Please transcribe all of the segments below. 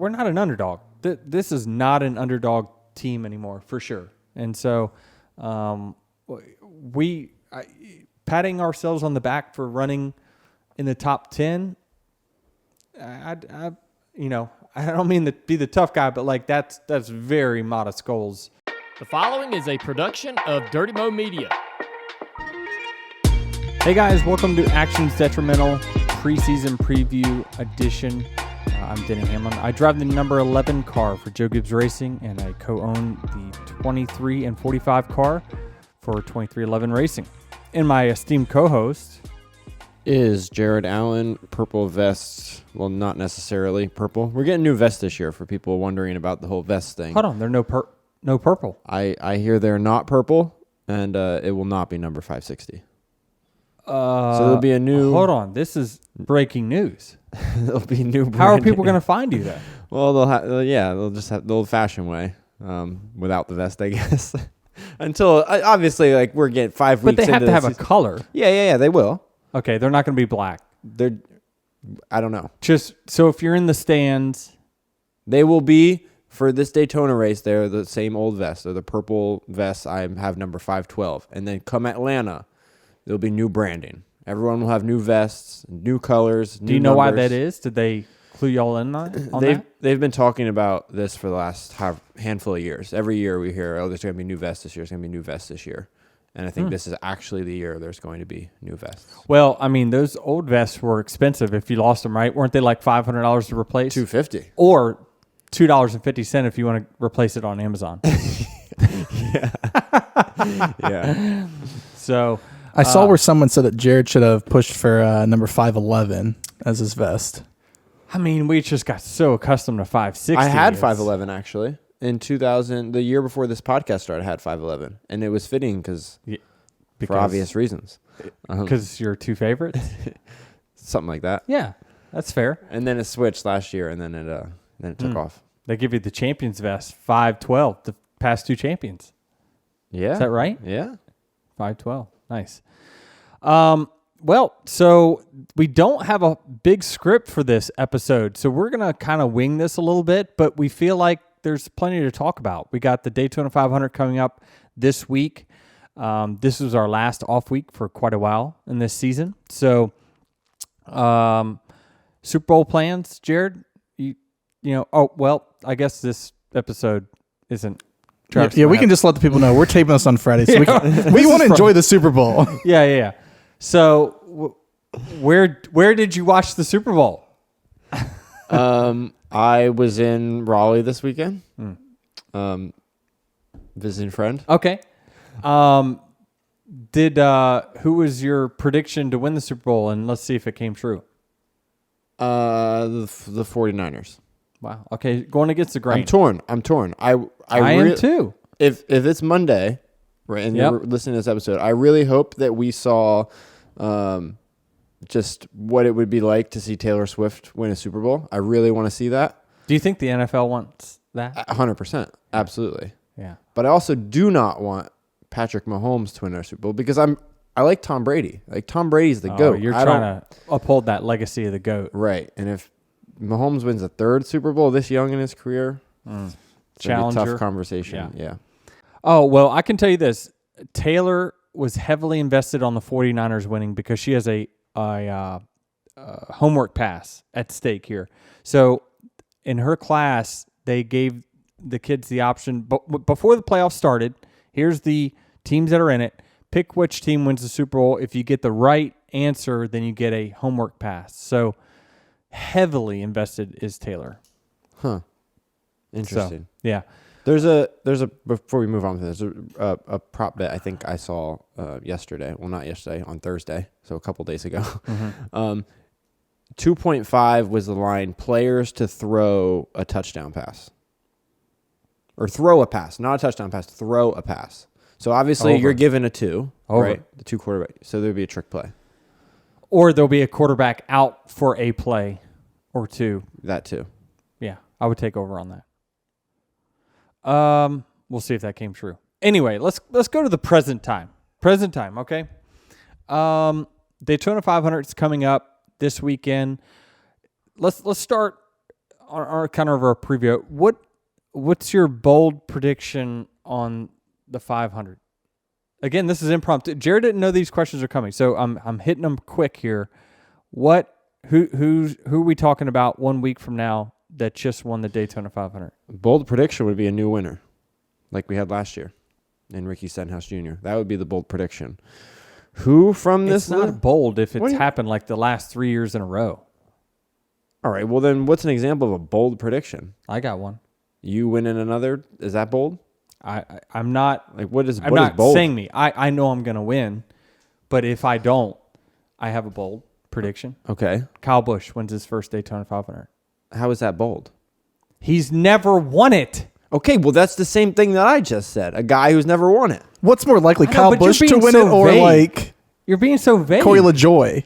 we're not an underdog. This is not an underdog team anymore, for sure. And so patting ourselves on the back for running in the top 10, I don't mean to be the tough guy, but like that's very modest goals. The following is a production of Dirty Mo Media. Hey guys, welcome to Actions Detrimental preseason preview edition. I'm Denny Hamlin. I drive the number 11 car for Joe Gibbs Racing, and I co-own the 23 and 45 car for 2311 Racing. And my esteemed co-host is Jared Allen. Purple vests. Well, not necessarily purple. We're getting new vests this year for people wondering about the whole vest thing. Hold on, they're no purple. I hear they're not purple, and it will not be number 560. So there'll be a new... Hold on, this is breaking news. There'll be new branding. How are people going to find you then? Well, they'll just have the old-fashioned way, without the vest, I guess. Until, obviously, like, we're getting 5 weeks into But they have to have a color. Yeah, they will. Okay, they're not going to be black. I don't know. Just, so if you're in the stands... They will be, for this Daytona race, they're the same old vest. They're the purple vests. I have number 512. And then come Atlanta, there'll be new branding. Everyone will have new vests, new colors, new Do you know numbers. why that is? Did they clue y'all in on that? They've been talking about this for the last handful of years. Every year we hear, there's going to be new vests this year. There's going to be new vests this year. And I think this is actually the year there's going to be new vests. Well, I mean, those old vests were expensive if you lost them, right? Weren't they like $500 to replace? $250. Or $2.50 if you want to replace it on Amazon. Yeah. So... I saw where someone said that Jared should have pushed for number 511 as his vest. I mean, we just got so accustomed to 560. I had 511 actually in 2000. The year before this podcast started, I had 511, and it was fitting because for obvious reasons. Because your two favorites, something like that. Yeah, that's fair. And then it switched last year, and then it took off. They give you the champions vest, 512, the past two champions. Yeah, is that right? Yeah, 512. Nice. Well, so we don't have a big script for this episode, so we're going to kind of wing this a little bit, but we feel like there's plenty to talk about. We got the Daytona 500 coming up this week. This was our last off week for quite a while in this season. So, Super Bowl plans, Jared? I guess this episode isn't... Yeah, we can just let the people know we're taping this on Friday, so we want to enjoy the Super Bowl. Yeah. So, where did you watch the Super Bowl? I was in Raleigh this weekend, visiting a friend. Okay. Who was your prediction to win the Super Bowl? And let's see if it came true. The 49ers. Wow. Okay, going against the grain. I'm torn. I am too. If it's Monday, right, and you're listening to this episode, I really hope that we saw just what it would be like to see Taylor Swift win a Super Bowl. I really want to see that. Do you think the NFL wants that? 100%. Absolutely. Yeah. But I also do not want Patrick Mahomes to win our Super Bowl because I like Tom Brady. Like, Tom Brady's the GOAT. You're trying to uphold that legacy of the GOAT. Right. And if Mahomes wins a third Super Bowl this young in his career, it's a tough conversation. Yeah. Oh, well, I can tell you this. Taylor was heavily invested on the 49ers winning because she has a homework pass at stake here. So in her class, they gave the kids the option. But before the playoffs started, here's the teams that are in it. Pick which team wins the Super Bowl. If you get the right answer, then you get a homework pass. So heavily invested is Taylor. Huh. Interesting. So, yeah. There's a before we move on to this, a prop bet I think I saw yesterday. Well, not yesterday, on Thursday, so a couple days ago. 2.5 was the line, players to throw a touchdown pass. Or throw a pass, not a touchdown pass, throw a pass. So obviously you're given a 2, right? The 2 quarterback. So there'd be a trick play. Or there'll be a quarterback out for a play or two. That too. Yeah, I would take over on that. We'll see if that came true. Anyway, let's go to the present time. Present time, okay? Daytona 500 is coming up this weekend. Let's start our kind of our preview. What's your bold prediction on the 500? Again, this is impromptu. Jared didn't know these questions are coming, so I'm hitting them quick here. Who are we talking about 1 week from now that just won the Daytona 500? Bold prediction would be a new winner, like we had last year, in Ricky Stenhouse Jr. That would be the bold prediction. Who from this? It's not bold if it's happened like the last 3 years in a row. All right. Well, then what's an example of a bold prediction? I got one. You win in another. Is that bold? I'm not like what is. I'm what not is bold? saying me. I know I'm gonna win, but if I don't, I have a bold prediction. Okay. Kyle Busch wins his first Daytona 500. How is that bold? He's never won it. Okay. Well, that's the same thing that I just said. A guy who's never won it. What's more likely, I know, Kyle but you're Busch to being win so it or vague. like You're being so vague. Corey LaJoy?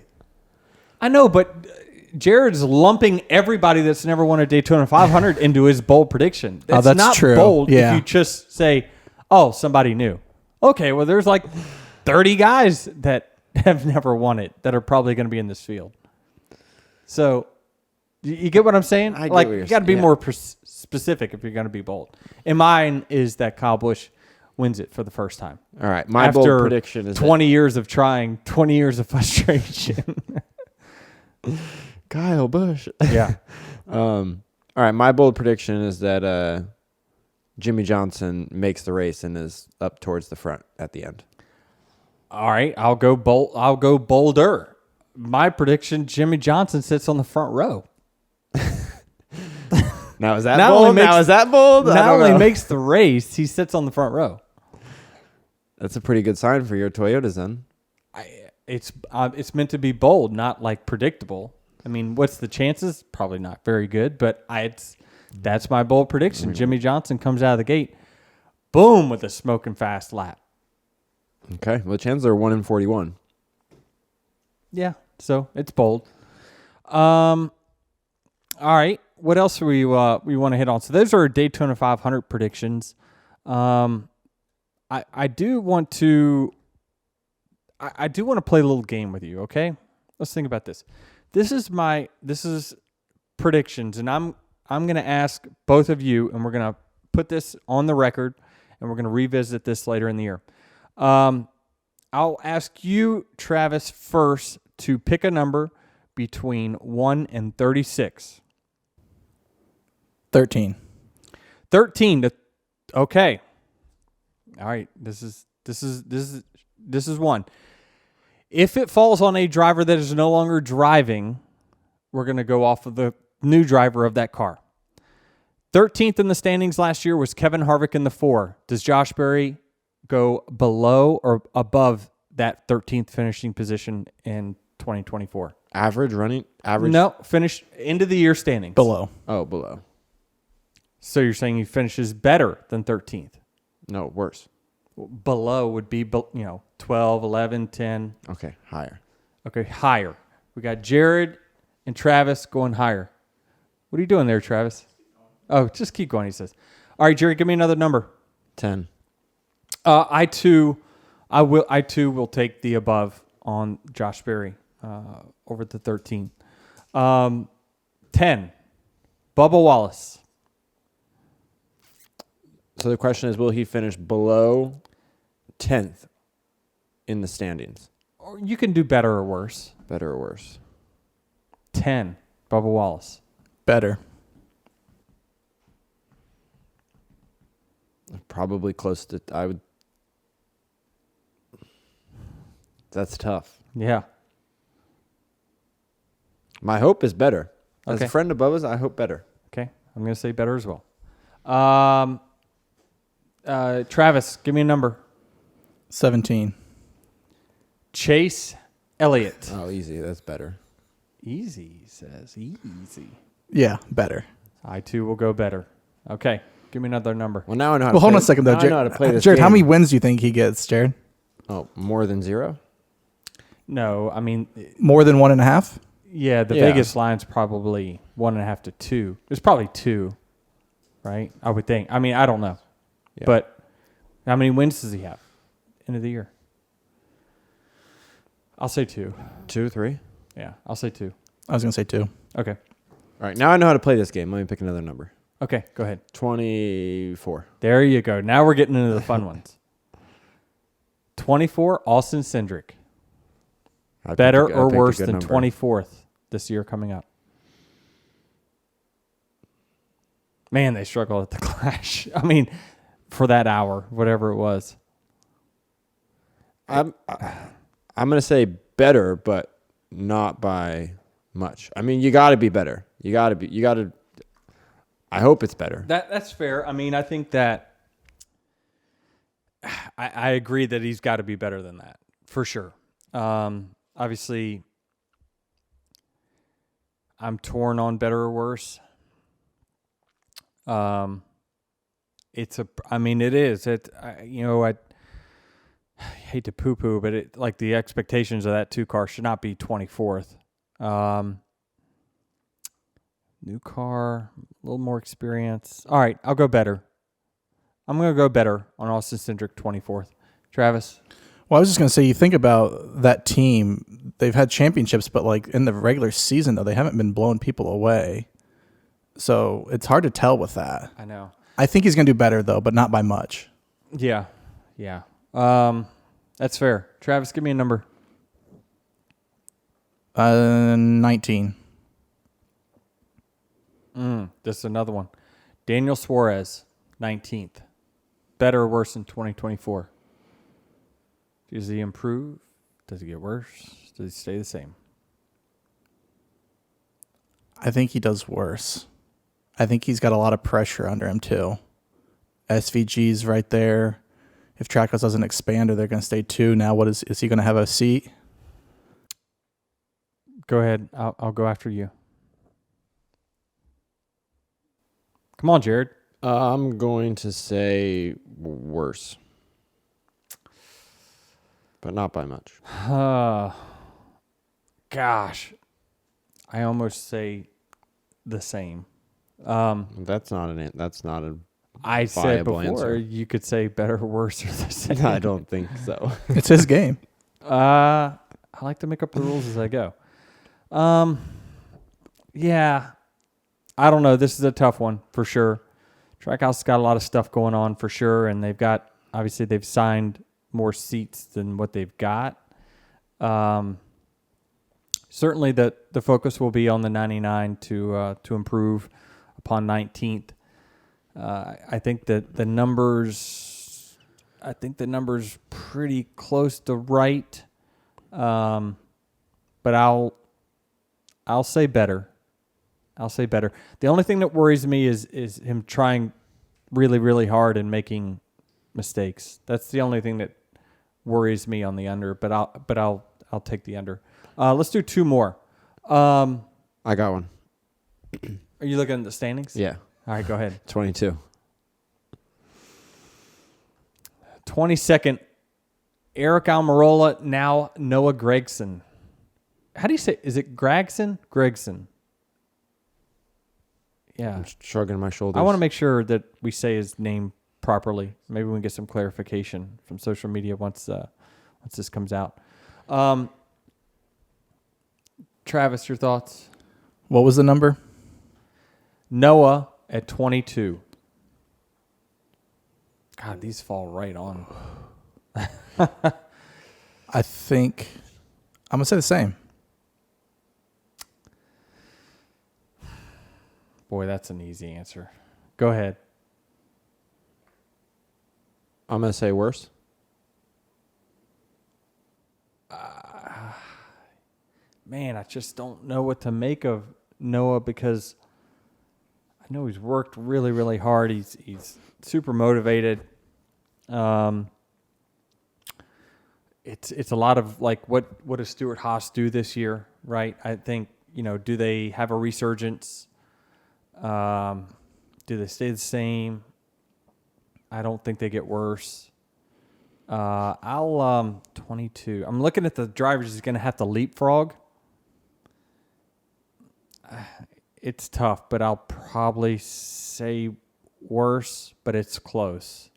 I know, but Jared's lumping everybody that's never won a Daytona 500 into his bold prediction. That's not true. bold Yeah. if you just say, oh, somebody new. Okay, well, there's like 30 guys that have never won it that are probably going to be in this field. So you get what I'm saying? I get Like, what you're you got to be saying. more specific if you're going to be bold. And mine is that Kyle Busch wins it for the first time. All right. My After bold prediction is 20 years of trying, 20 years of frustration. Kyle Busch. Yeah. All right. My bold prediction is that Jimmy Johnson makes the race and is up towards the front at the end. All right, I'll go bold. I'll go bolder. My prediction: Jimmy Johnson sits on the front row. Now is that Not bold? only makes- Now is that bold? I Not don't only know. makes the race, he sits on the front row. That's a pretty good sign for your Toyotas then. It's meant to be bold, not like predictable. I mean, what's the chances? Probably not very good, but that's my bold prediction. Jimmy Johnson comes out of the gate, boom, with a smoking fast lap. Okay. Well, the chances are 1 in 41. Yeah, so it's bold. All right, what else do we want to hit on? So those are our Daytona 500 predictions. I do want to play a little game with you. Okay, let's think about this. This is predictions, and I'm going to ask both of you, and we're going to put this on the record, and we're going to revisit this later in the year. I'll ask you, Travis, first to pick a number between 1 and 36. 13. 13 okay. All right, this is one. If it falls on a driver that is no longer driving, we're going to go off of the new driver of that car. 13th in the standings last year was Kevin Harvick in the 4. Does Josh Berry go below or above that 13th finishing position in 2024? Average? No, finish end of the year standings. Below. Oh, below. So you're saying he finishes better than 13th? No, worse. Below would be 12, 11, 10. Okay, higher. Okay, higher. We got Jared and Travis going higher. What are you doing there, Travis? Oh, just keep going, he says. All right, Jared, give me another number. 10. I too will take the above on Josh Berry over the 13. 10. Bubba Wallace. So the question is, will he finish below 10th in the standings? Or you can do better or worse. Better or worse? 10. Bubba Wallace. Better. Probably close to, I would. That's tough. Yeah. My hope is better. As Okay. a friend of Bubba's, I hope better. Okay. I'm going to say better as well. Travis, give me a number. 17. Chase Elliott. Oh, easy. That's better. Easy, he says. Easy. Yeah, better. I too will go better. Okay. Give me another number. Well, now I know how to Well, hold play on a second, though. now I know how to play this Jared, how game. many wins do you think he gets, Jared? Oh, more than 0? No, I mean, More than 1.5? yeah, the Yeah. Vegas line's probably 1.5 to 2. There's probably 2, right? I would think. I mean, I don't know. Yeah. But how many wins does he have end of the year? I'll say 2. 2, 3? Yeah, I'll say 2. I was going to say 2. Okay. All All right, now I know how to play this game. Let me pick another number. Okay, go ahead. 24. There you go. Now we're getting into the fun ones. 24, Austin Cindric. Better or worse than 24th this year coming up? Man, they struggled at the Clash. I mean, for that hour, whatever it was. I'm going to say better, but not by much. I mean, you got to be better. You got to. I hope it's better. That's fair. I mean, I think that I agree that he's got to be better than that for sure. Obviously, I'm torn on better or worse. It is. I hate to poo-poo, but like the expectations of that 2 car should not be 24th. New car, a little more experience. All right, I'll go better. I'm going to go better on Austin Cindric 24th. Travis? Well, I was just going to say, you think about that team, they've had championships, but like in the regular season, though, they haven't been blowing people away. So it's hard to tell with that. I know. I think he's going to do better, though, but not by much. Yeah. That's fair. Travis, give me a number. 19. This is another one. Daniel Suarez, 19th. Better or worse than 2024? Does he improve? Does he get worse? Does he stay the same? I think he does worse. I think he's got a lot of pressure under him, too. SVG's right there. If Trackhouse doesn't expand, or they're going to stay 2, now what is he going to have a seat? Go ahead. I'll go after you. Come on, Jared. I'm going to say worse, but not by much. Gosh, I almost say the same. That's not a I said viable before answer. you could say better or worse or the same. I don't think so. It's his game. I like to make up the rules as I go. Yeah. I don't know. This is a tough one for sure. Trackhouse got a lot of stuff going on for sure, and they've signed more seats than what they've got. Certainly the focus will be on the 99 to improve upon 19th. I think that the numbers pretty close to right. But I'll say better. The only thing that worries me is him trying really, really hard and making mistakes. That's the only thing that worries me on the under, but I'll take the under. Let's do 2 more. I got one. Are you looking at the standings? Yeah. All right, go ahead. 22. 22nd, Eric Almirola, now Noah Gragson. How do you say? Is it Gregson? Gregson. Yeah. I'm shrugging my shoulders. I want to make sure that we say his name properly. Maybe we can get some clarification from social media once this comes out. Travis, your thoughts? What was the number? Noah at 22. God, these fall right on. I think I'm going to say the same. Boy, that's an easy answer. Go ahead. I'm going to say worse. Man, I just don't know what to make of Noah because I know he's worked really, really hard. He's super motivated. It's a lot of like what does Stuart Haas do this year, right? I think, do they have a resurgence? Do they stay the same? I don't think they get worse. I'll 22. I'm looking at the drivers who's going to have to leapfrog. It's tough, but I'll probably say worse, but it's close.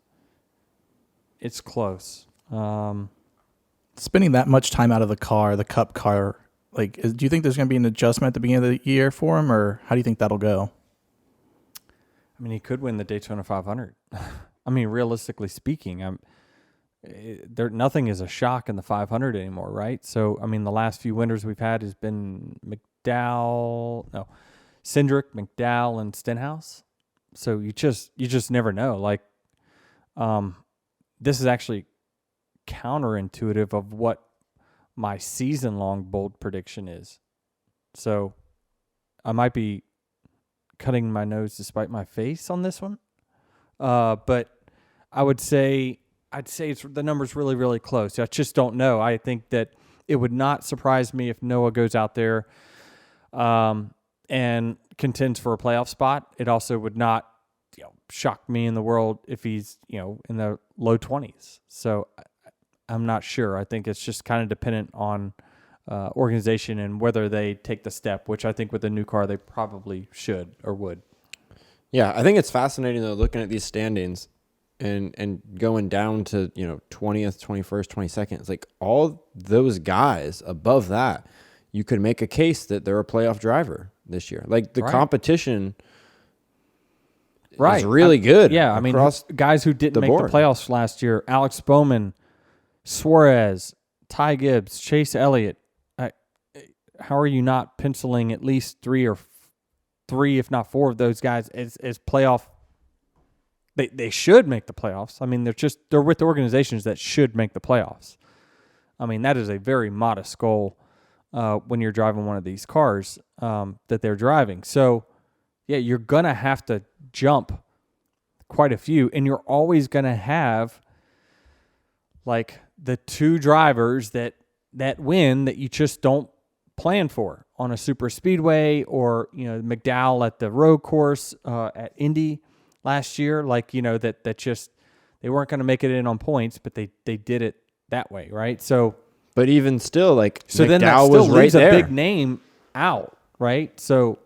It's close. Spending that much time out of the car, the Cup car, Like, do you think there's going to be an adjustment at the beginning of the year for him, or how do you think that'll go? I mean, he could win the Daytona 500. I mean, realistically speaking, nothing is a shock in the 500 anymore, right? So, I mean, the last few winners we've had has been Cindric, McDowell, and Stenhouse. So you just never know. Like, this is actually counterintuitive of what my season-long bold prediction is. So I might be cutting my nose to spite my face on this one. But I'd say the number's really, really close. I just don't know. I think that it would not surprise me if Noah goes out there and contends for a playoff spot. It also would not shock me in the world if he's in the low 20s. So I'm not sure. I think it's just kind of dependent on organization and whether they take the step, which I think with the new car they probably should or would. Yeah, I think it's fascinating though, looking at these standings and going down to 20th, 21st, 22nd. It's like all those guys above that, you could make a case that they're a playoff driver this year. Like the competition is really good. Yeah, I mean, guys who didn't make the playoffs last year: Alex Bowman, Suarez, Ty Gibbs, Chase Elliott. How are you not penciling at least three, if not four, of those guys as playoff? They should make the playoffs. I mean, they're with organizations that should make the playoffs. I mean, that is a very modest goal when you're driving one of these cars that they're driving. So, yeah, you're gonna have to jump quite a few, and you're always gonna have like the two drivers that win that you just don't plan for on a super speedway, or McDowell at the road course at Indy last year, that just they weren't going to make it in on points, but they did it that way, right? So, but even still, so McDowell then that still was leaves right there. a big name out, right? So,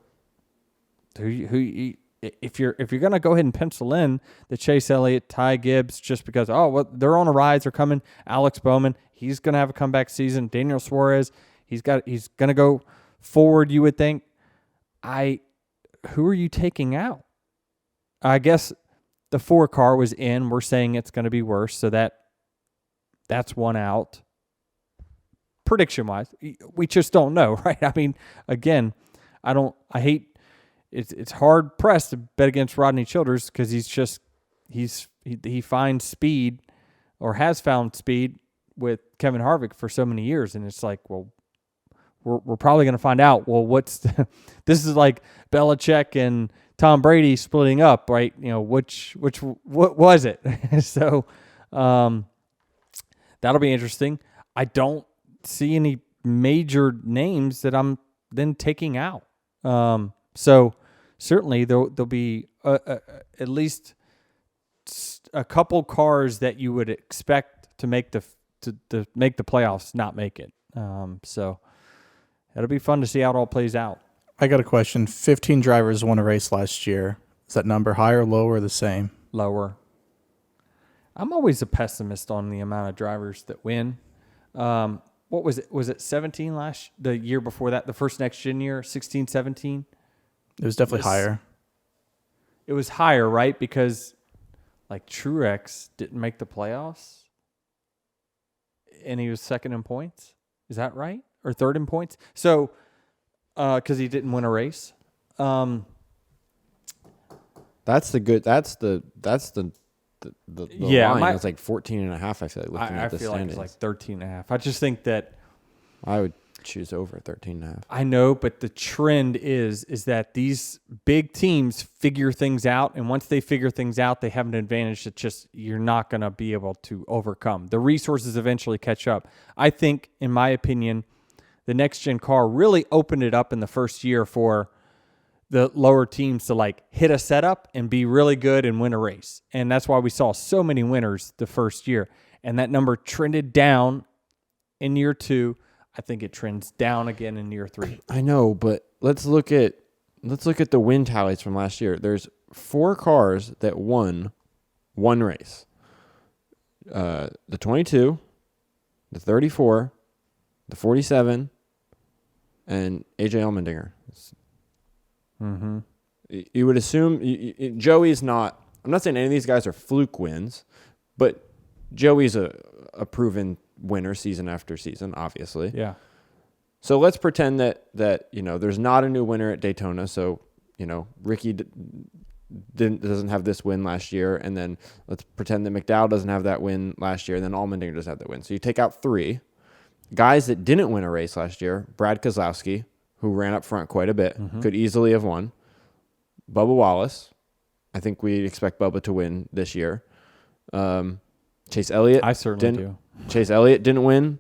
if you're going to go ahead and pencil in the Chase Elliott, Ty Gibbs, just because they're on a rise, they're coming. Alex Bowman, he's going to have a comeback season. Daniel Suarez, he's going to go forward. You would think. Who are you taking out? I guess the 4 car was in. We're saying it's going to be worse, so that's one out. Prediction-wise, we just don't know, right? I mean, again, it's hard pressed to bet against Rodney Childers because he finds speed or has found speed with Kevin Harvick for so many years, and it's like, well, we're probably going to find out. Well, this is like Belichick and Tom Brady splitting up, right? What was it? So that'll be interesting. I don't see any major names that I'm then taking out. So certainly there'll be at least a couple cars that you would expect to make the playoffs not make it. So it'll be fun to see how it all plays out. I got a question. 15 drivers won a race last year. Is that number higher, lower, or the same? Lower. I'm always a pessimist on the amount of drivers that win. What was it? Was it 17 the year before that? The first next gen year, 16, 17? It was definitely higher. It was higher, right? Because like Truex didn't make the playoffs and he was second in points. Is that right? Or third in points? So, because he didn't win a race. That's the yeah, line. It's like 14.5, I feel like, looking at the feel standings. like it's like 13.5. I just think that I would choose over 13.5. I know, but the trend is that these big teams figure things out, and once they figure things out, they have an advantage that just you're not going to be able to overcome. The resources eventually catch up. I think, in my opinion, the next-gen car really opened it up in the first year for the lower teams to hit a setup and be really good and win a race. And that's why we saw so many winners the first year. And that number trended down in year 2. I think it trends down again in year 3. I know, but let's look at the win tallies from last year. There's 4 cars that won one race. The 22, the 34, the 47, and AJ Allmendinger. You would assume Joey's not. I'm not saying any of these guys are fluke wins, but Joey's a proven winner season after season, obviously. Yeah. So let's pretend that there's not a new winner at Daytona. So Ricky doesn't have this win last year, and then let's pretend that McDowell doesn't have that win last year, and then Allmendinger doesn't have that win. So you take out 3 guys that didn't win a race last year. Brad Keselowski, who ran up front quite a bit, could easily have won. Bubba Wallace, I think we expect Bubba to win this year. Chase Elliott, I certainly do. Chase Elliott didn't win.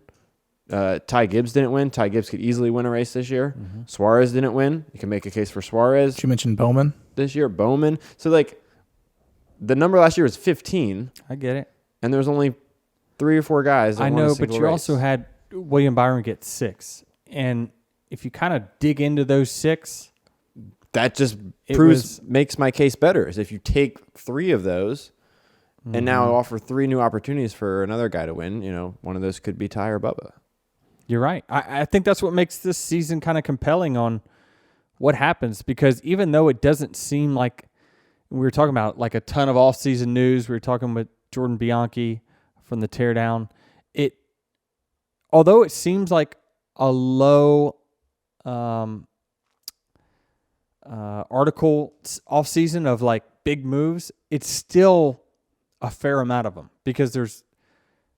Ty Gibbs didn't win. Ty Gibbs could easily win a race this year. Suarez didn't win. You can make a case for Suarez. Did you mention Bowman? This year, Bowman. So, the number last year was 15. I get it. And there was only 3 or 4 guys that I won a know, single but you race. also had William Byron get 6. And if you kind of dig into those 6, that just was- makes my case better, is if you take 3 of those and now offer 3 new opportunities for another guy to win, one of those could be Ty or Bubba. You're right. I think that's what makes this season kind of compelling on what happens, because even though it doesn't seem like we were talking about like a ton of off-season news, we were talking with Jordan Bianchi from the Teardown, although it seems like a low article off-season of like big moves, it's still a fair amount of them, because there's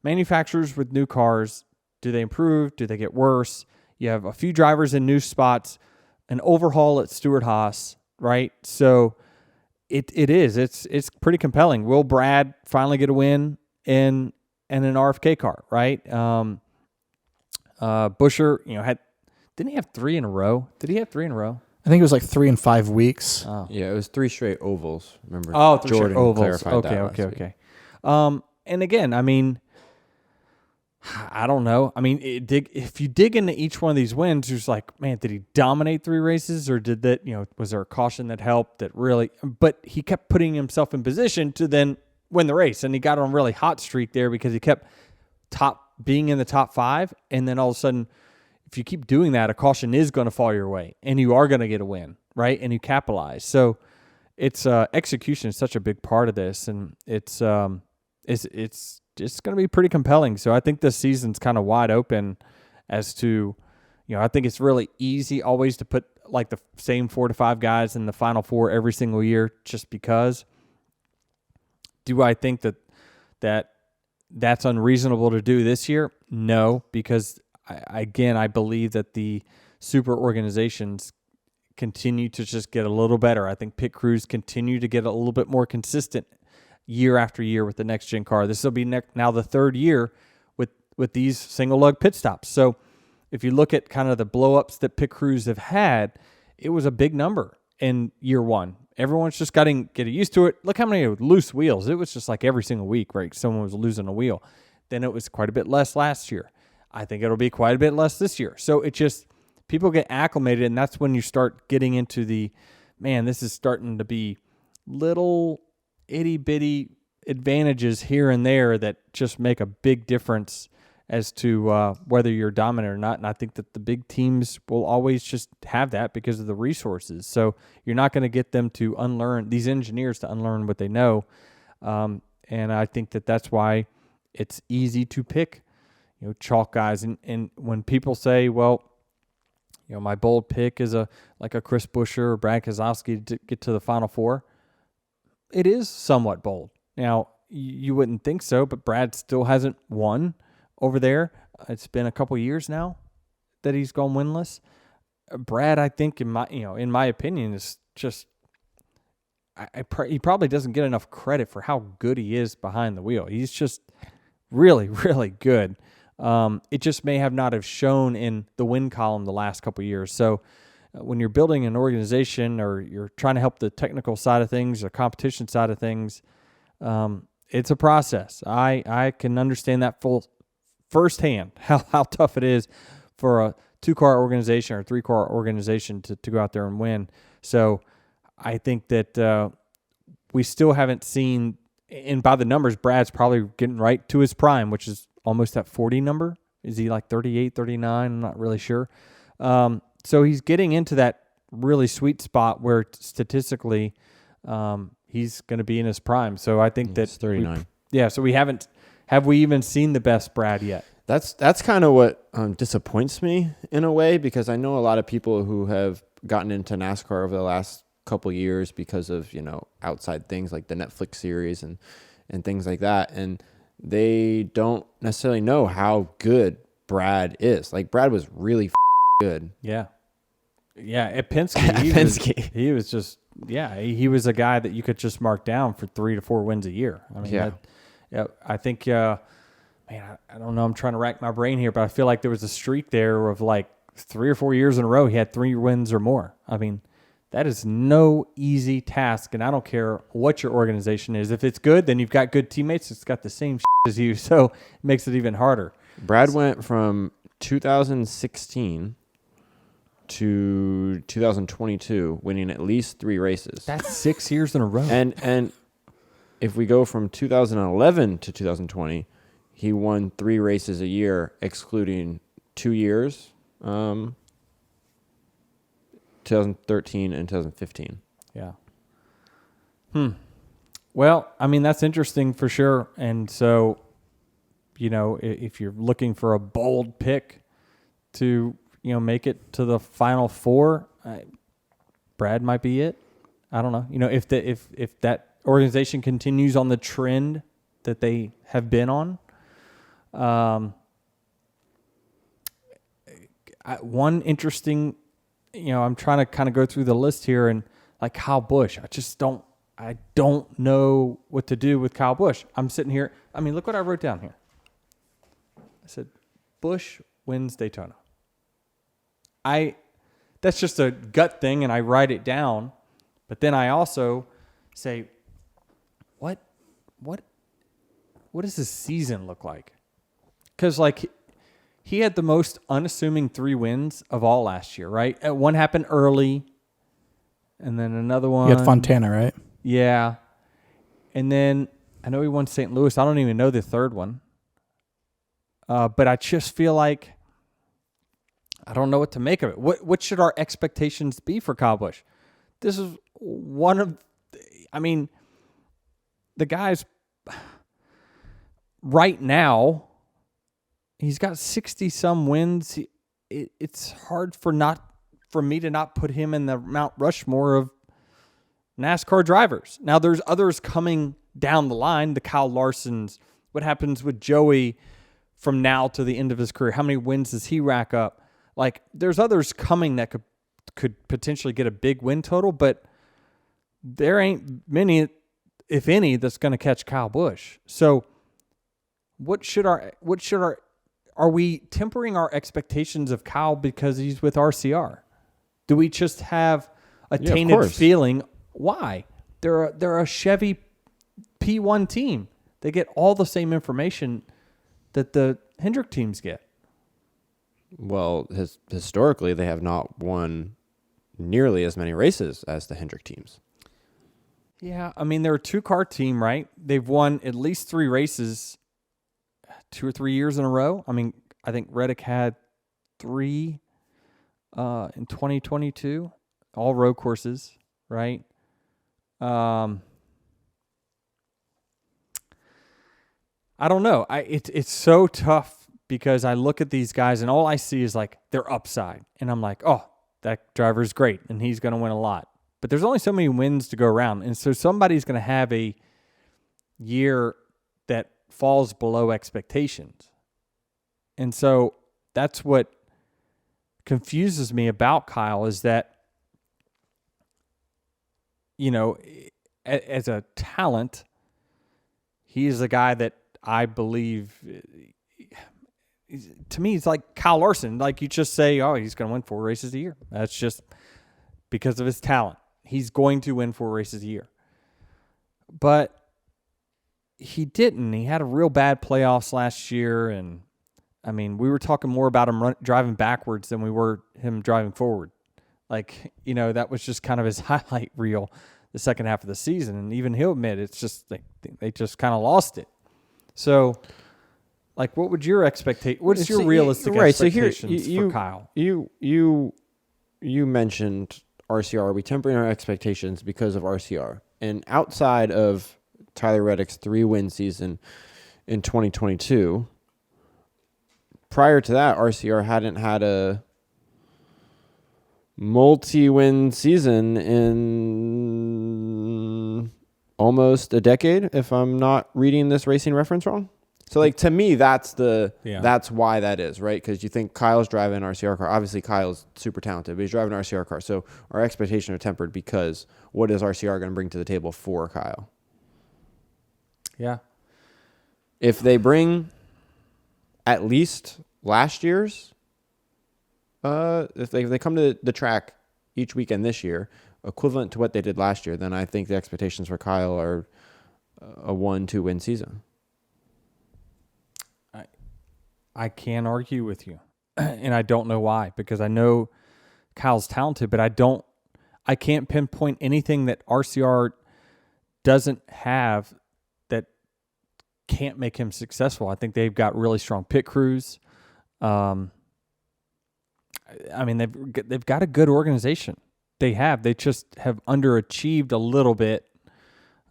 manufacturers with new cars. Do they improve? Do they get worse? You have a few drivers in new spots, an overhaul at Stewart-Haas, right? So it's pretty compelling. Will Brad finally get a win in an RFK car, right? Buescher, didn't he have 3 in a row? Did he have 3 in a row? I think it was like 3 in 5 weeks. Oh. Yeah, it was 3 straight ovals. Remember? Oh, 3 Jordan straight ovals. clarified that Okay. last week. And again, I mean, I don't know. I mean, if you dig into each one of these wins, you're just like, man, did he dominate 3 races, or did that, was there a caution that helped that really? But he kept putting himself in position to then win the race, and he got on a really hot streak there because he kept being in the top 5, and then all of a sudden, if you keep doing that, a caution is going to fall your way, and you are going to get a win, right? And you capitalize. So it's execution is such a big part of this, and it's going to be pretty compelling. So I think this season's kind of wide open as to, I think it's really easy always to put like the same 4 to 5 guys in the final 4 every single year just because. Do I think that's unreasonable to do this year? No, because I believe that the super organizations continue to just get a little better. I think pit crews continue to get a little bit more consistent year after year with the next gen car. This will be now the 3rd year with these single lug pit stops. So if you look at kind of the blow ups that pit crews have had, it was a big number in year 1. Everyone's just getting used to it. Look how many loose wheels. It was just like every single week, right? Someone was losing a wheel. Then it was quite a bit less last year. I think it'll be quite a bit less this year. So it just, people get acclimated, and that's when you start getting into this is starting to be little itty-bitty advantages here and there that just make a big difference as to whether you're dominant or not. And I think that the big teams will always just have that because of the resources. So you're not going to get them to these engineers to unlearn what they know. And I think that that's why it's easy to pick, chalk guys. And when people say, well, my bold pick is like a Chris Buescher or Brad Keselowski to get to the Final 4, it is somewhat bold. Now, you wouldn't think so, but Brad still hasn't won over there. It's been a couple years now that he's gone winless. Brad, I think, in my opinion, is just he probably doesn't get enough credit for how good he is behind the wheel. He's just really, really good. It just may have not have shown in the win column the last couple of years. So when you're building an organization or you're trying to help the technical side of things, the competition side of things, it's a process. I can understand that firsthand, how tough it is for a 2-car organization or a 3-car organization to go out there and win. So I think that we still haven't seen, and by the numbers, Brad's probably getting right to his prime, which is almost that 40 number. Is he like 38, 39? I'm not really sure. So he's getting into that really sweet spot where statistically he's going to be in his prime. So I think It's 39. So have we even seen the best Brad yet? That's kind of what disappoints me in a way, because I know a lot of people who have gotten into NASCAR over the last couple years because of, outside things like the Netflix series and things like that. And they don't necessarily know how good Brad is. Like, Brad was really good. Yeah. Yeah. At Penske, he was just, he was a guy that you could just mark down for 3 to 4 wins a year. I mean, I think, man, I don't know. I'm trying to rack my brain here, but I feel like there was a streak there of like 3 or 4 years in a row he had 3 wins or more. I mean, that is no easy task, and I don't care what your organization is. If it's good, then you've got good teammates. It's got the same as you, so it makes it even harder. Brad went from 2016 to 2022, winning at least 3 races. That's 6 years in a row. And if we go from 2011 to 2020, he won 3 races a year, excluding 2 years, 2013 and 2015. Yeah. Well, I mean, that's interesting for sure. And so, if you're looking for a bold pick to, make it to the Final Four, Brad might be it. I don't know. If that organization continues on the trend that they have been on, one interesting, I'm trying to kind of go through the list here, and like Kyle Busch, I don't know what to do with Kyle Busch. I'm sitting here. I mean, look what I wrote down here. I said, Busch wins Daytona. That's just a gut thing, and I write it down. But then I also say, what does this season look like? Because like he had the most unassuming 3 wins of all last year, right? One happened early, and then another one. You had Fontana, right? Yeah. And then I know he won St. Louis. I don't even know the third one. But I just feel like I don't know what to make of it. What should our expectations be for Kyle Busch? This is one of, the guy's right now, he's got 60-some wins. It's hard for me to not put him in the Mount Rushmore of NASCAR drivers. Now, there's others coming down the line, the Kyle Larsons. What happens with Joey from now to the end of his career? How many wins does he rack up? Like, there's others coming that could potentially get a big win total, but there ain't many, if any, that's going to catch Kyle Busch. So are we tempering our expectations of Kyle because he's with RCR? Do we just have a tainted feeling? Why? They're a Chevy P1 team. They get all the same information that the Hendrick teams get. Well, historically, they have not won nearly as many races as the Hendrick teams. Yeah, they're a 2-car team, right? They've won at least 3 races 2 or 3 years in a row. I think Reddick had 3 in 2022, all road courses, right? I don't know. It's so tough because I look at these guys and all I see is like their upside, and I'm like, oh, that driver's great and he's going to win a lot. But there's only so many wins to go around, and so somebody's going to have a year that falls below expectations. And so that's what confuses me about Kyle is that, as a talent, he is a guy that I believe, to me, it's like Kyle Larson. Like you just say, oh, he's going to win 4 races a year. That's just because of his talent. He's going to win 4 races a year. But he didn't. He had a real bad playoffs last year, and we were talking more about him driving backwards than we were him driving forward. Like, that was just kind of his highlight reel the second half of the season, and even he'll admit it's just they just kind of lost it. So, like, what would your expectation? What's your realistic expectations for Kyle? You you mentioned RCR. Are we tempering our expectations because of RCR? And outside of Tyler Reddick's 3-win season in 2022, prior to that, RCR hadn't had a multi-win season in almost a decade, if I'm not reading this racing reference wrong. So, like, to me, that's why that is, right? Because you think Kyle's driving an RCR car. Obviously, Kyle's super talented, but he's driving an RCR car. So our expectations are tempered because what is RCR going to bring to the table for Kyle? Yeah. If they bring at least last year's, if they come to the track each weekend this year, equivalent to what they did last year, then I think the expectations for Kyle are a 1-2 win season. I can't argue with you, and I don't know why, because I know Kyle's talented, but I can't pinpoint anything that RCR doesn't have that can't make him successful. I think they've got really strong pit crews. I mean, they've got a good organization. They just have underachieved a little bit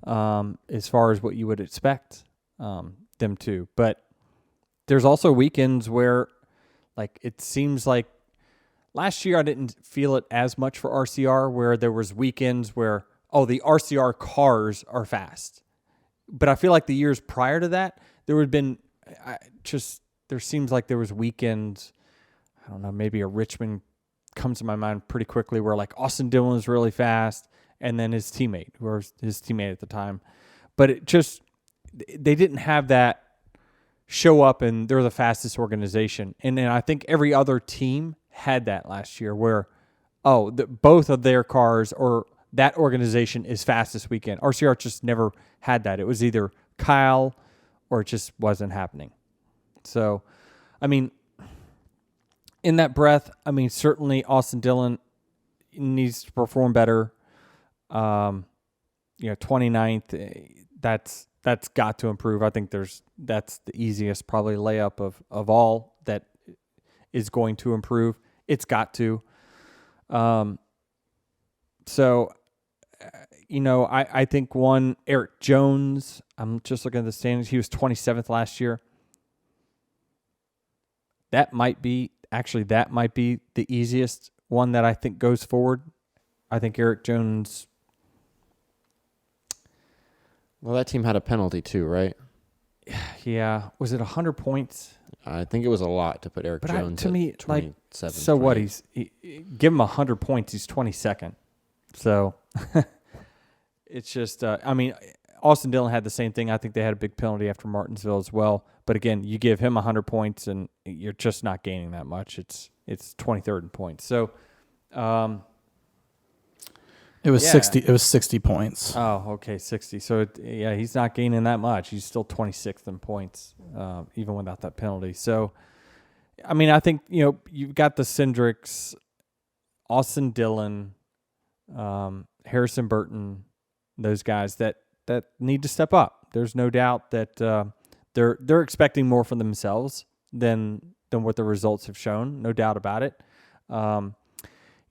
as far as what you would expect them to. But there's also weekends where, like, it seems like last year I didn't feel it as much for RCR, where there was weekends where, the RCR cars are fast. But I feel like the years prior to that, there seems like there was weekends, I don't know, maybe a Richmond comes to my mind pretty quickly, where like Austin Dillon was really fast, and then his teammate at the time. But they didn't have that show up and they're the fastest organization. And then I think every other team had that last year, where both of their cars or that organization is fast this weekend. RCR just never had that. It was either Kyle or it just wasn't happening. So, I mean, in that breath, I mean, certainly Austin Dillon needs to perform better. 29th, that's got to improve. I think that's the easiest probably layup of all that is going to improve. It's got to. I think Eric Jones, I'm just looking at the standings. He was 27th last year. That might be the easiest one that I think goes forward. I think Eric Jones. Well, that team had a penalty too, right? Yeah. Was it 100 points? I think it was a lot to put Eric Jones at 27. So what? Give him 100 points. He's 22nd. So it's just, Austin Dillon had the same thing. I think they had a big penalty after Martinsville as well. But again, you give him 100 points and you're just not gaining that much. It's 23rd in points. So, it was 60. It was 60 points. Oh, okay, 60. So he's not gaining that much. He's still 26th in points, even without that penalty. So, I mean, I think you've got the Cindrics, Austin Dillon, Harrison Burton, those guys that need to step up. There's no doubt that they're expecting more from themselves than what the results have shown. No doubt about it.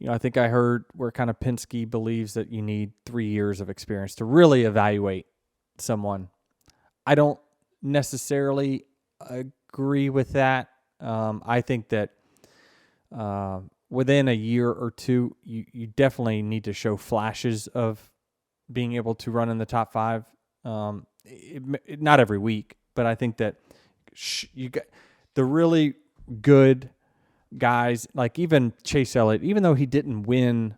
I think I heard where kind of Penske believes that you need 3 years of experience to really evaluate someone. I don't necessarily agree with that. I think that within a year or two, you definitely need to show flashes of being able to run in the top 5. Not every week, but I think that you got the really good guys, like even Chase Elliott, even though he didn't win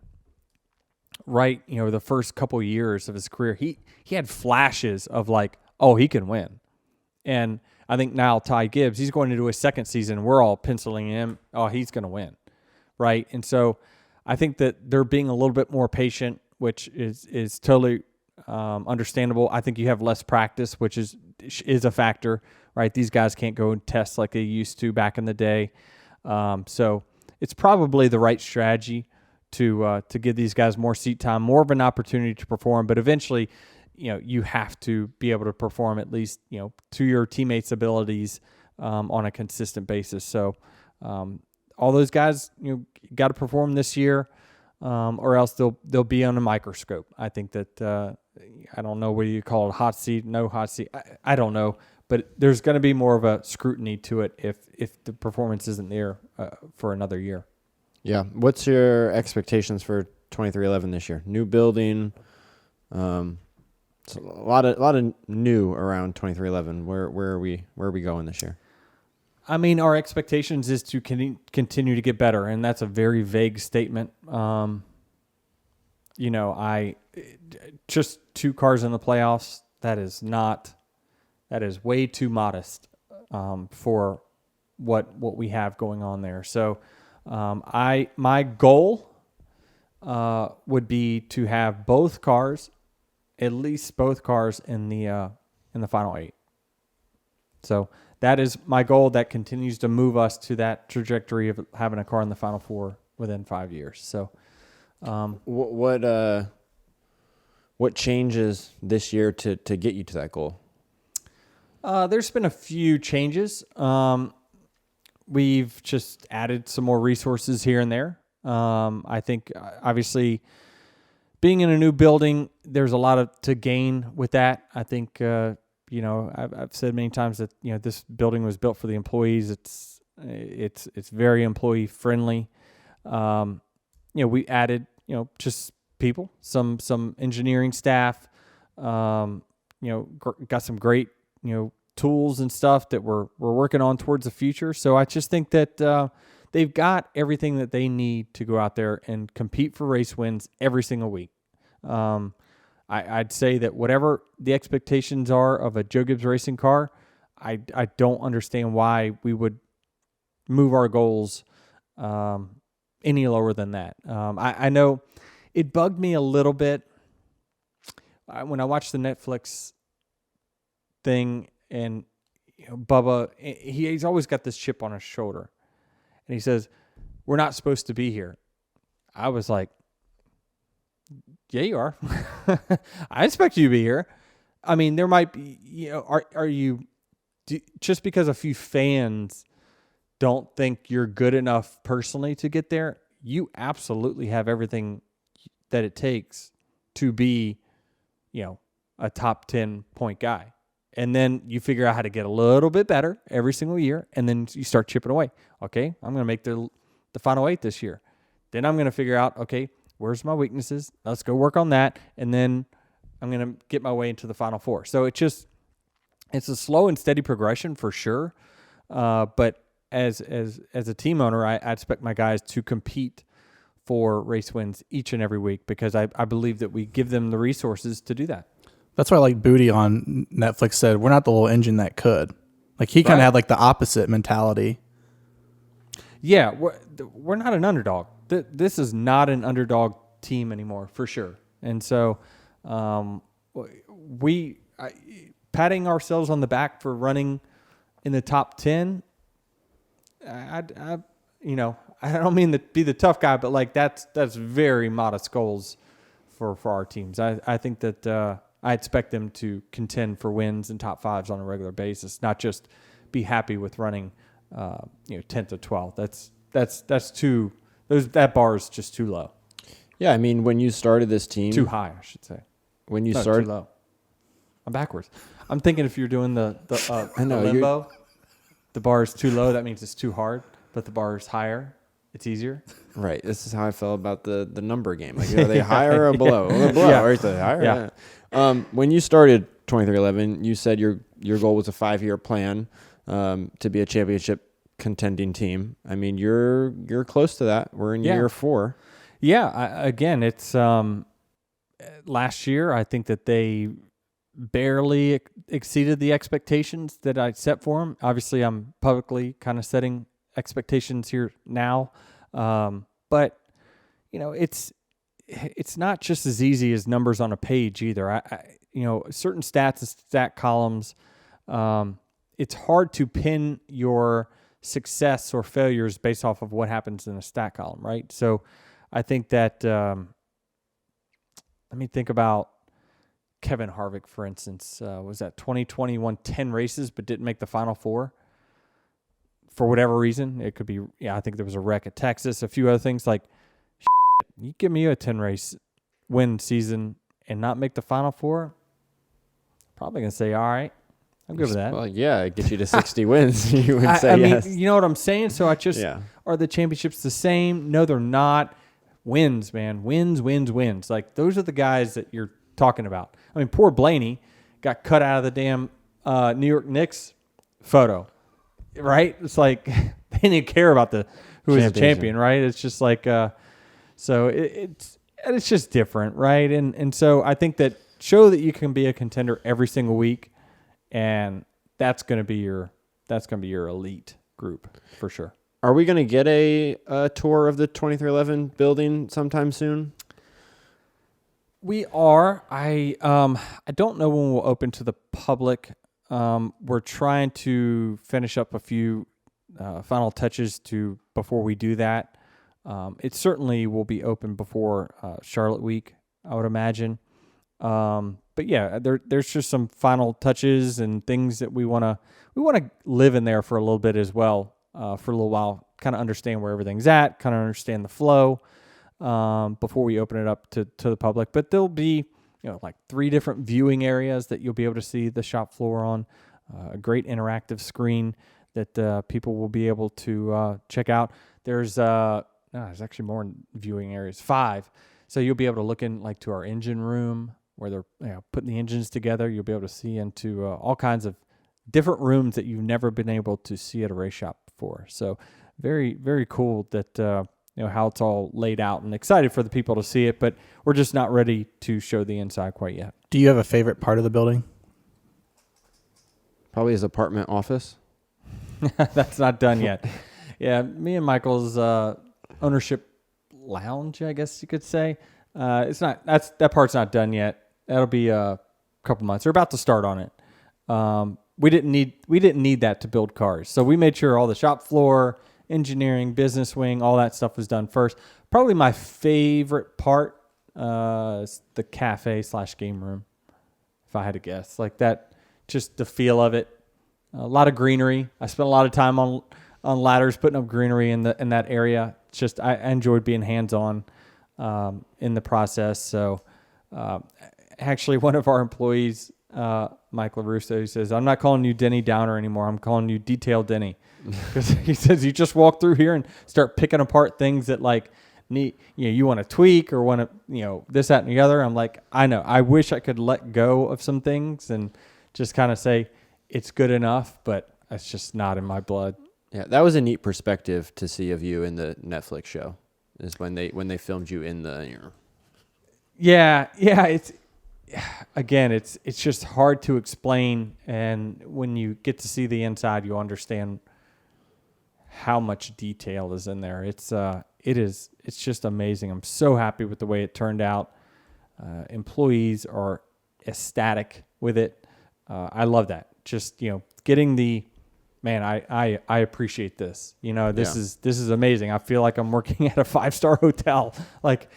the first couple years of his career, he had flashes of like, he can win. And I think now Ty Gibbs, he's going into his second season. We're all penciling him. He's going to win. Right. And so I think that they're being a little bit more patient, which is totally understandable. I think you have less practice, which is a factor, right? These guys can't go and test like they used to back in the day. So it's probably the right strategy to give these guys more seat time, more of an opportunity to perform. But eventually, you have to be able to perform at least, to your teammates' abilities on a consistent basis. So all those guys, got to perform this year, or else they'll be on a microscope. I think that I don't know whether you call it hot seat, no hot seat. I don't know, but there's going to be more of a scrutiny to it if the performance isn't there for another year. Yeah. What's your expectations for 2311 this year? New building. It's a lot of new around 2311. Where are we going this year? I mean, our expectations is to continue to get better, and that's a very vague statement. Just 2 cars in the playoffs. That is way too modest for what we have going on there. So, my goal would be to have at least both cars in the final 8. So that is my goal. That continues to move us to that trajectory of having a car in the final 4 within 5 years. So, what changes this year to get you to that goal? There's been a few changes. We've just added some more resources here and there. I think obviously being in a new building, there's a lot to gain with that. I think I've said many times that this building was built for the employees. It's very employee friendly. We added just people, some engineering staff. Got some great tools and stuff that we're working on towards the future. So I just think that they've got everything that they need to go out there and compete for race wins every single week. I'd say that whatever the expectations are of a Joe Gibbs racing car, I don't understand why we would move our goals any lower than that. I know it bugged me a little bit when I watched the Netflix thing, and Bubba, he's always got this chip on his shoulder, and he says, "We're not supposed to be here." I was like, "Yeah, you are." I expect you to be here. I mean, there might be, just because a few fans don't think you're good enough personally to get there, you absolutely have everything that it takes to be, a top 10 point guy. And then you figure out how to get a little bit better every single year, and then you start chipping away. Okay, I'm going to make the final 8 this year. Then I'm going to figure out, okay, where's my weaknesses? Let's go work on that. And then I'm going to get my way into the final 4. So it's a slow and steady progression for sure. But as a team owner, I expect my guys to compete for race wins each and every week, because I believe that we give them the resources to do that. That's why Booty on Netflix said, we're not the little engine that could. Like he kind of had the opposite mentality. Yeah, we're not an underdog. This is not an underdog team anymore, for sure. And so patting ourselves on the back for running in the top 10, I don't mean to be the tough guy, but that's very modest goals for our teams. I think that I expect them to contend for wins and top 5s on a regular basis, not just be happy with running 10th or 12th. That's too. That bar is just too low. Yeah, I mean, when you started this team, too high, I should say. When you started, too low. I'm backwards. I'm thinking if you're doing the know, limbo, the bar is too low. That means it's too hard. But the bar is higher. It's easier. Right. This is how I felt about the number game. Like, are they higher or below? Well, below. Yeah. Or is it higher? Yeah. When you started 2311, you said your goal was a 5-year plan to be a championship contending team. I mean, you're close to that. We're in year 4. Yeah. Again, it's last year. I think that they barely exceeded the expectations that I set for them. Obviously, I'm publicly kind of setting expectations here now, but it's not just as easy as numbers on a page either. I certain stats and stat columns, it's hard to pin your success or failures based off of what happens in a stat column, right? So I think that let me think about Kevin Harvick, for instance. Was that 2020 won 10 races but didn't make the final 4? for whatever reason, it could be, I think there was a wreck at Texas, a few other things like, you give me a 10 race win season and not make the Final Four, probably going to say, all right, I'm good with that. Well, yeah, get you to 60 wins. You would say I mean, yes. you know what I'm saying? So I just, are the championships the same? No, they're not. Wins, man. Wins. Like, those are the guys that you're talking about. I mean, poor Blaney got cut out of the damn New York Knicks photo, right? It's like they didn't care about who is the champion, right? It's just like, so it's just different, right? And so I think that show that you can be a contender every single week, and that's going to be your elite group for sure. Are we going to get a tour of the 2311 building sometime soon? We are. I don't know when we'll open to the public. We're trying to finish up a few final touches before we do that. It certainly will be open before Charlotte Week, I would imagine. But yeah, there's just some final touches and things that we want to live in there for a little bit as well. For a little while, kind of understand where everything's at, kind of understand the flow before we open it up to the public. But there'll be, like 3 different viewing areas that you'll be able to see the shop floor on, a great interactive screen that people will be able to check out. There's actually more viewing areas, 5. So you'll be able to look in like to our engine room where they're putting the engines together. You'll be able to see into all kinds of different rooms that you've never been able to see at a race shop before. So very, very cool that, how it's all laid out, and excited for the people to see it, but we're just not ready to show the inside quite yet. Do you have a favorite part of the building? Probably his apartment office. That's not done yet. Yeah, me and Michael's ownership lounge, I guess you could say. That part's not done yet. That'll be a couple months. They're about to start on it. We didn't need that to build cars. So we made sure all the shop floor, engineering, business wing, all that stuff was done first. Probably my favorite part is the cafe/game room, if I had to guess. Like that, just the feel of it. A lot of greenery. I spent a lot of time on ladders putting up greenery in that area. It's just I enjoyed being hands-on in the process. So actually one of our employees, Mike LaRusso, he says, I'm not calling you Denny Downer anymore. I'm calling you Detail Denny. Because he says you just walk through here and start picking apart things that like need, you want to tweak or want to, this, that, and the other. I'm like, I know. I wish I could let go of some things and just kind of say it's good enough, but it's just not in my blood. Yeah, that was a neat perspective to see of you in the Netflix show. Is when they filmed you in the. Yeah. It's just hard to explain, and when you get to see the inside, you understand how much detail is in there. It's just amazing. I'm so happy with the way it turned out. Employees are ecstatic with it. I love that. Just getting the man. I appreciate this. This is amazing. I feel like I'm working at a 5-star hotel. Like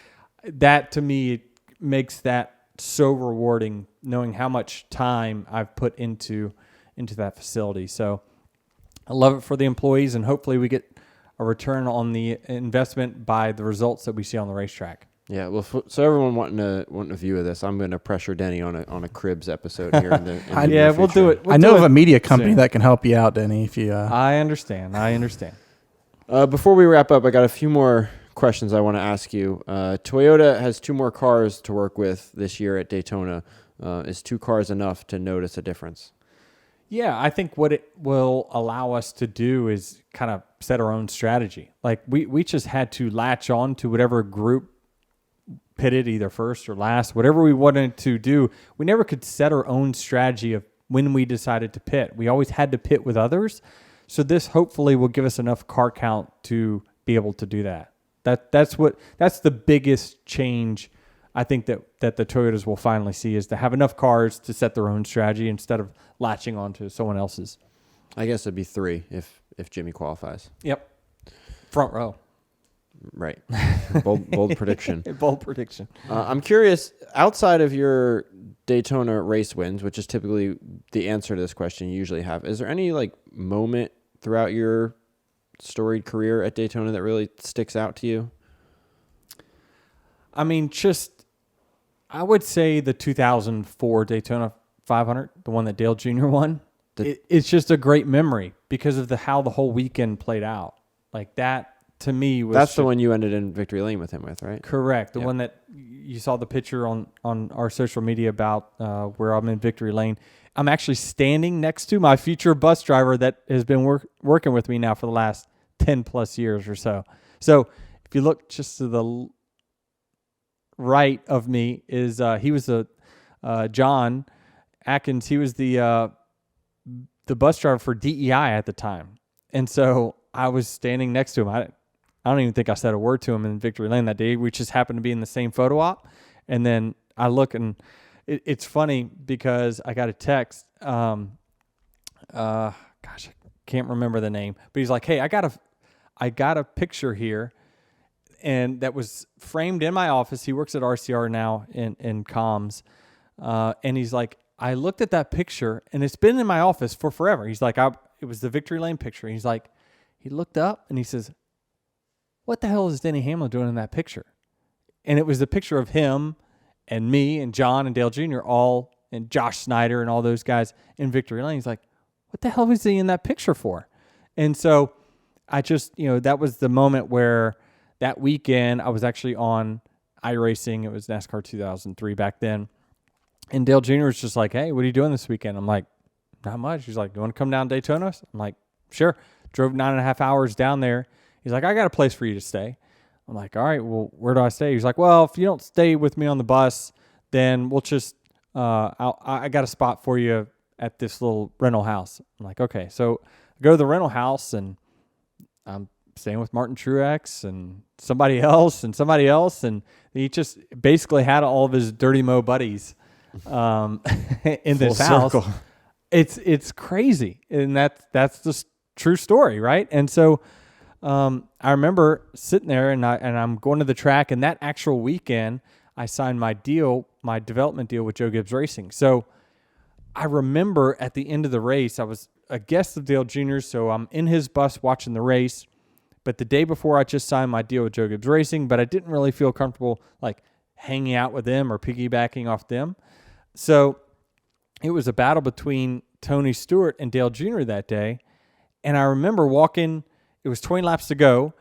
that to me, it makes that so rewarding, knowing how much time I've put into that facility. So I love it for the employees, and hopefully we get a return on the investment by the results that we see on the racetrack. Yeah, well, so everyone wanting a view of this, I'm going to pressure Denny on a Cribs episode here. We'll do it. I know of a media company that can help you out, Denny. If you, I understand. Before we wrap up, I got a few more questions I want to ask you. Toyota has 2 more cars to work with this year at Daytona. Is 2 cars enough to notice a difference? Yeah, I think what it will allow us to do is kind of set our own strategy. Like we just had to latch on to whatever group pitted either first or last, whatever we wanted to do. We never could set our own strategy of when we decided to pit. We always had to pit with others. So this hopefully will give us enough car count to be able to do that. That's the biggest change I think that the Toyotas will finally see, is to have enough cars to set their own strategy instead of latching onto someone else's. I guess it'd be 3 if Jimmy qualifies. Yep. Front row. Right. Bold prediction. Bold prediction. I'm curious, outside of your Daytona race wins, which is typically the answer to this question you usually have, is there any moment throughout your storied career at Daytona that really sticks out to you? I mean, I would say the 2004 Daytona 500, the one that Dale Jr. won. It's just a great memory because of how the whole weekend played out. Like that, to me, was... That's the one you ended in victory lane with him with, right? Correct. The one that you saw the picture on our social media about where I'm in victory lane. I'm actually standing next to my future bus driver that has been working with me now for the last 10 plus years or so. So if you look just to the right of me is he was John Atkins. He was the bus driver for DEI at the time. And so I was standing next to him. I don't even think I said a word to him in victory lane that day. We just happened to be in the same photo op. And then I look, and it's funny because I got a text. Gosh, I can't remember the name, but he's like, "Hey, I got a picture here, and that was framed in my office." He works at RCR now in comms, and he's like, "I looked at that picture, and it's been in my office for forever." He's like, "It was the victory lane picture." And he's like, he looked up and he says, "What the hell is Denny Hamlin doing in that picture?" And it was the picture of him and me and John and Dale Jr. and Josh Snyder and all those guys in victory lane. He's like, "What the hell was he in that picture for?" And so I just, that was the moment where that weekend I was actually on iRacing. It was NASCAR 2003 back then. And Dale Jr. was just like, "Hey, what are you doing this weekend?" I'm like, "Not much." He's like, "You want to come down to Daytona?" I'm like, "Sure." Drove 9.5 hours down there. He's like, "I got a place for you to stay." I'm like, "All right, well, where do I stay?" He's like, "Well, if you don't stay with me on the bus, then we'll just, I got a spot for you at this little rental house." I'm like, "Okay." So I go to the rental house, and I'm staying with Martin Truex and somebody else, and he just basically had all of his Dirty Mo buddies in this house. It's crazy, and that's the true story, right? And so I remember sitting there, and I'm going to the track, and that actual weekend I signed my development deal with Joe Gibbs Racing. So I remember at the end of the race, I was a guest of Dale Jr., so I'm in his bus watching the race. But the day before, I just signed my deal with Joe Gibbs Racing, but I didn't really feel comfortable like hanging out with them or piggybacking off them. So it was a battle between Tony Stewart and Dale Jr. that day. And I remember walking, it was 20 laps to go,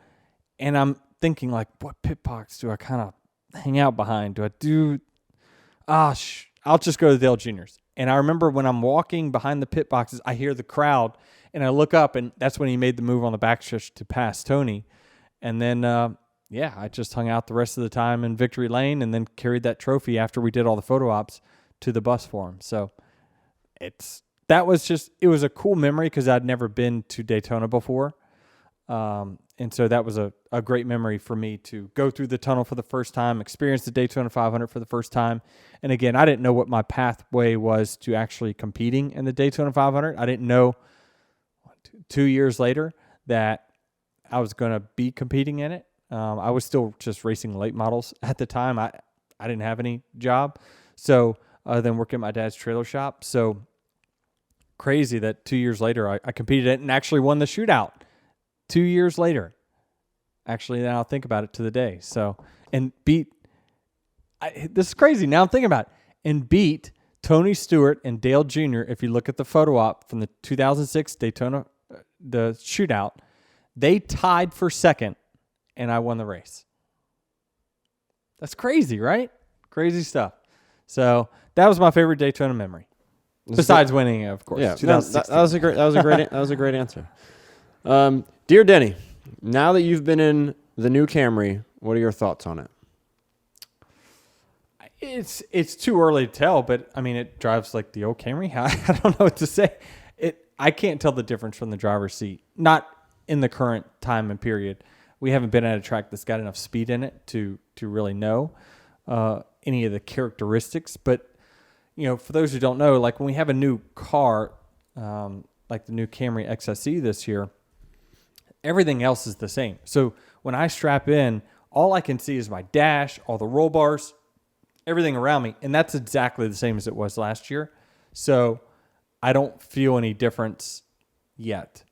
and I'm thinking, like, what pit box do I kind of hang out behind? I'll just go to Dale Jr.'s. And I remember when I'm walking behind the pit boxes, I hear the crowd, and I look up, and that's when he made the move on the backstretch to pass Tony. And then, I just hung out the rest of the time in victory lane, and then carried that trophy after we did all the photo ops to the bus for him. So it was a cool memory because I'd never been to Daytona before. And so that was a great memory for me to go through the tunnel for the first time, experience the Daytona 500 for the first time. And again, I didn't know what my pathway was to actually competing in the Daytona 500. I didn't know 2 years later that I was going to be competing in it. I was still just racing late models at the time. I didn't have any job. So other than working at my dad's trailer shop. So crazy that 2 years later I competed it and actually won the shootout 2 years later. Actually, now I'll think about it to the day. So, and this is crazy. Now I'm thinking about it. And beat Tony Stewart and Dale Jr. If you look at the photo op from the 2006 Daytona, the shootout, they tied for second, and I won the race. That's crazy, right? Crazy stuff. So that was my favorite Daytona memory. Besides winning, of course. Yeah, that was a great answer. Dear Denny, now that you've been in the new Camry, what are your thoughts on it? It's too early to tell, but I mean, it drives like the old Camry. I don't know what to say. I can't tell the difference from the driver's seat. Not in the current time and period. We haven't been at a track that's got enough speed in it to really know any of the characteristics. But for those who don't know, like when we have a new car, like the new Camry XSE this year, everything else is the same. So when I strap in, all I can see is my dash, all the roll bars, everything around me, and that's exactly the same as it was last year. So I don't feel any difference yet.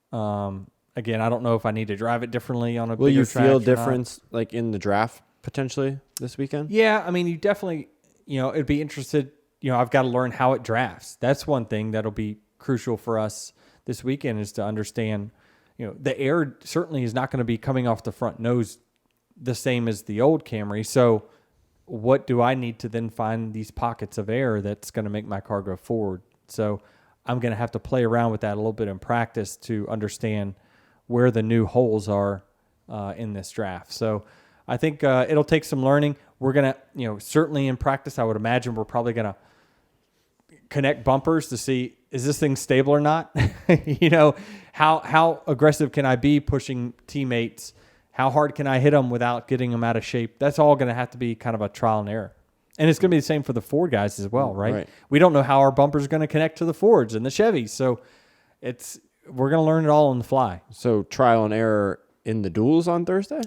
again, I don't know if I need to drive it differently on a Will bigger you track feel or not. difference like in the draft potentially this weekend? Yeah, I mean, you definitely, it'd be interested. I've got to learn how it drafts. That's one thing that'll be crucial for us this weekend is to understand, the air certainly is not going to be coming off the front nose the same as the old Camry. So what do I need to then find these pockets of air that's going to make my car go forward? So I'm going to have to play around with that a little bit in practice to understand where the new holes are in this draft. So I think it'll take some learning. We're going to, certainly in practice, I would imagine we're probably going to connect bumpers to see, is this thing stable or not? How aggressive can I be pushing teammates? How hard can I hit them without getting them out of shape? That's all going to have to be kind of a trial and error. And it's going to be the same for the Ford guys as well, right? We don't know how our bumpers are going to connect to the Fords and the Chevys. So we're going to learn it all on the fly. So trial and error in the duels on Thursday?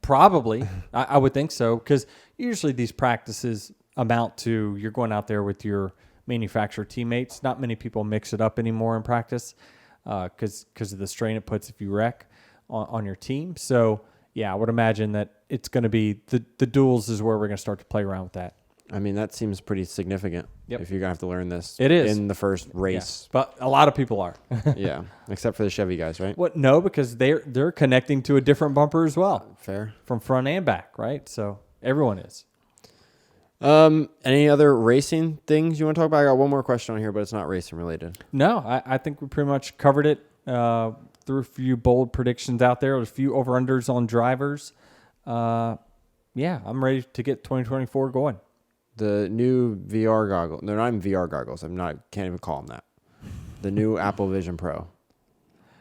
Probably. I would think so, because usually these practices amount to you're going out there with your manufacturer teammates. Not many people mix it up anymore in practice because of the strain it puts if you wreck on your team. So, yeah, I would imagine that it's going to be the duels is where we're going to start to play around with that. I mean, that seems pretty significant if you're going to have to learn this it is. in the first race. Yeah. But a lot of people are. Yeah, except for the Chevy guys, right? What? No, because they're connecting to a different bumper as well. Fair. From front and back, right? So everyone is. Any other racing things you want to talk about? I got one more question on here, but it's not racing related. No, I think we pretty much covered it. Threw a few bold predictions out there. There's a few over-unders on drivers. I'm ready to get 2024 going. The new VR goggles. They're not even VR goggles. Can't even call them that. The new Apple Vision Pro.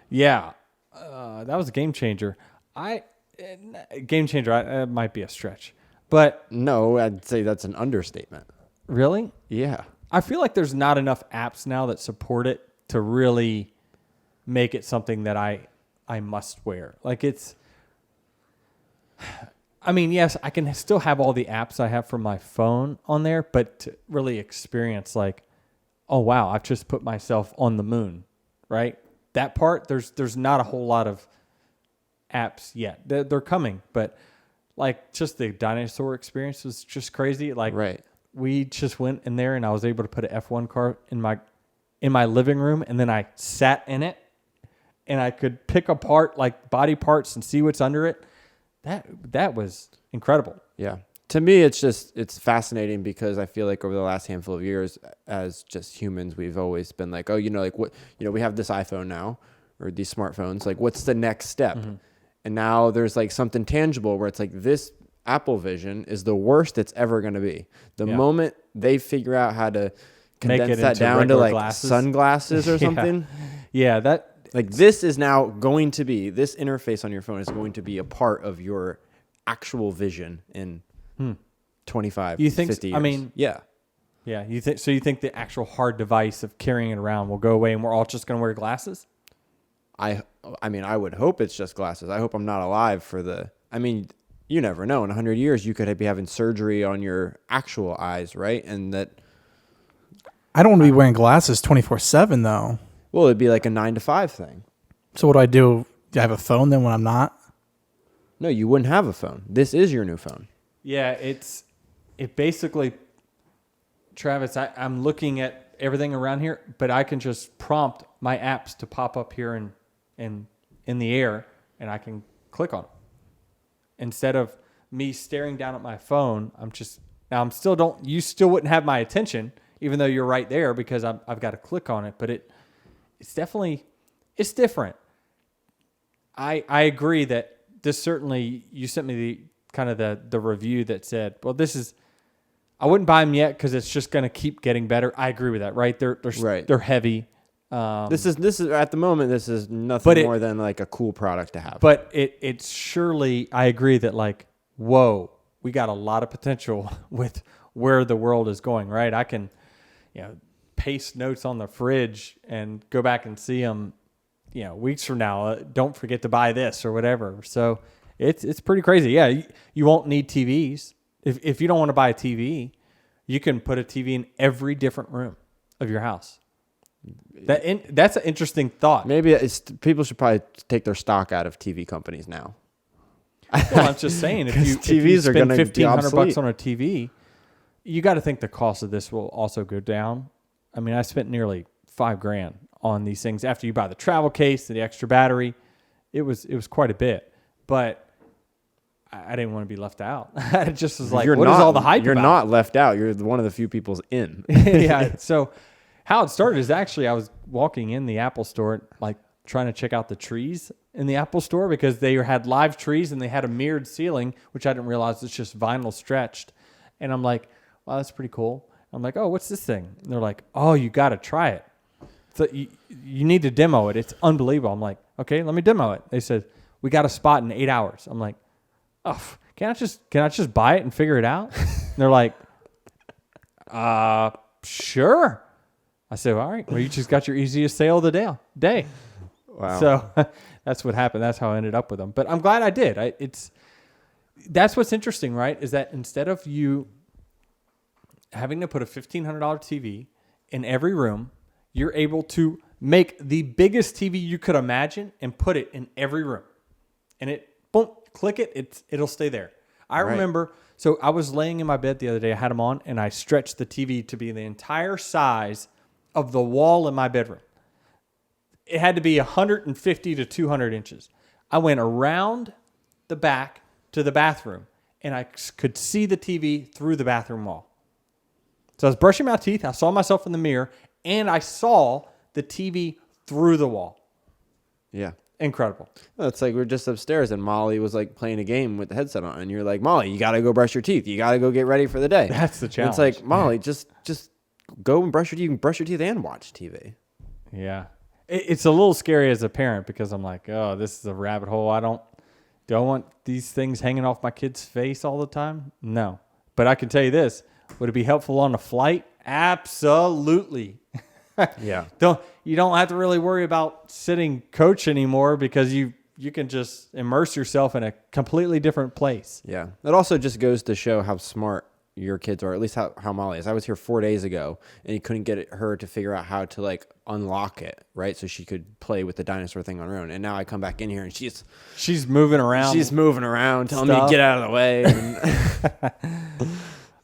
Yeah, that was a game changer. It might be a stretch. But no, I'd say that's an understatement. Really? Yeah. I feel like there's not enough apps now that support it to really make it something that I must wear. Like yes, I can still have all the apps I have from my phone on there, but to really experience like, oh wow, I've just put myself on the moon, right? That part, there's not a whole lot of apps yet. They're coming, but like just the dinosaur experience was just crazy. Like we just went in there and I was able to put an F1 car in my living room, and then I sat in it and I could pick apart like body parts and see what's under it. That was incredible. Yeah. To me, it's fascinating because I feel like over the last handful of years, as just humans, we've always been like, we have this iPhone now or these smartphones. Like, what's the next step? Mm-hmm. And now there's like something tangible where it's like this Apple Vision is the worst it's ever going to be. The moment they figure out how to condense that down to like sunglasses or something. Yeah, this is now going to be, this interface on your phone is going to be a part of your actual vision in 25, you think, 50 years. I mean, yeah. You think the actual hard device of carrying it around will go away and we're all just going to wear glasses? I would hope it's just glasses. I hope I'm not alive you never know. In 100 years, you could be having surgery on your actual eyes, right? And that. I don't want to be wearing glasses 24/7 though. Well, it'd be like a 9 to 5 thing. So what do I do? Do I have a phone then when I'm not? No, you wouldn't have a phone. This is your new phone. Yeah, it basically, Travis, I'm looking at everything around here, but I can just prompt my apps to pop up here in the air, and I can click on them. Instead of me staring down at my phone, you still wouldn't have my attention, even though you're right there because I've got to click on it, but it's definitely, it's different. I agree that this certainly, you sent me the review that said, well, I wouldn't buy them yet because it's just going to keep getting better. I agree with that, right? They're heavy. This is at the moment, this is nothing more than like a cool product to have. But it's surely, I agree that like, whoa, we got a lot of potential with where the world is going, right? I can, paste notes on the fridge and go back and see them, weeks from now. Don't forget to buy this or whatever. So it's pretty crazy. Yeah, you won't need TVs. If you don't want to buy a TV, you can put a TV in every different room of your house. That's an interesting thought. Maybe people should probably take their stock out of TV companies now. Well, I'm just saying, if you TVs are spend going to be $1,500 on a TV, you got to think the cost of this will also go down. I mean, I spent nearly $5,000 on these things after you buy the travel case, the extra battery. It was quite a bit, but I didn't want to be left out. I just was like, what is all the hype You're about? not left out. You're one of the few people's in. Yeah. So how it started is actually I was walking in the Apple store, like trying to check out the trees in the Apple store because they had live trees and they had a mirrored ceiling, which I didn't realize it's just vinyl stretched. And I'm like, wow, that's pretty cool. I'm like, oh, what's this thing? And they're like, oh, you got to try it. So you need to demo it. It's unbelievable. I'm like, okay, let me demo it. They said, we got a spot in 8 hours. I'm like, oh, can I just buy it and figure it out? And they're like, sure. I said, all right, well, you just got your easiest sale of the day. Wow. So that's what happened. That's how I ended up with them. But I'm glad I did. That's what's interesting, right? Is that instead of you having to put a $1,500 TV in every room, you're able to make the biggest TV you could imagine and put it in every room. And it, boom, click it, it'll stay there. I remember, so I was laying in my bed the other day, I had them on, and I stretched the TV to be the entire size of the wall in my bedroom. It had to be 150 to 200 inches. I went around the back to the bathroom, and I could see the TV through the bathroom wall. So I was brushing my teeth, I saw myself in the mirror, and I saw the TV through the wall. Yeah. Incredible. Well, it's like we're just upstairs and Molly was like playing a game with the headset on, and you're like, Molly, you got to go brush your teeth. You got to go get ready for the day. That's the challenge. It's like, Molly, just go and brush your teeth. You can brush your teeth and watch TV. Yeah. It's a little scary as a parent because I'm like, oh, this is a rabbit hole. Do I want these things hanging off my kid's face all the time? No. But I can tell you this. Would it be helpful on a flight? Absolutely. Yeah. You don't have to really worry about sitting coach anymore because you can just immerse yourself in a completely different place. Yeah. It also just goes to show how smart your kids are, at least how Molly is. I was here 4 days ago and you couldn't get her to figure out how to like unlock it, right? So she could play with the dinosaur thing on her own. And now I come back in here and she's moving around. She's moving around, telling me to get out of the way.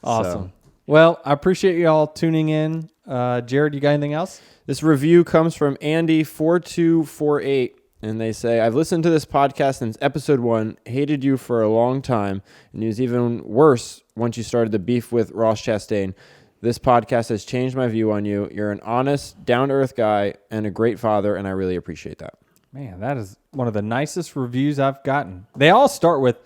Awesome. So. Well, I appreciate you all tuning in. Jared, you got anything else? This review comes from Andy4248, and they say, I've listened to this podcast since episode 1, hated you for a long time, and it was even worse once you started the beef with Ross Chastain. This podcast has changed my view on you. You're an honest, down-to-earth guy and a great father, and I really appreciate that. Man, that is one of the nicest reviews I've gotten. They all start with,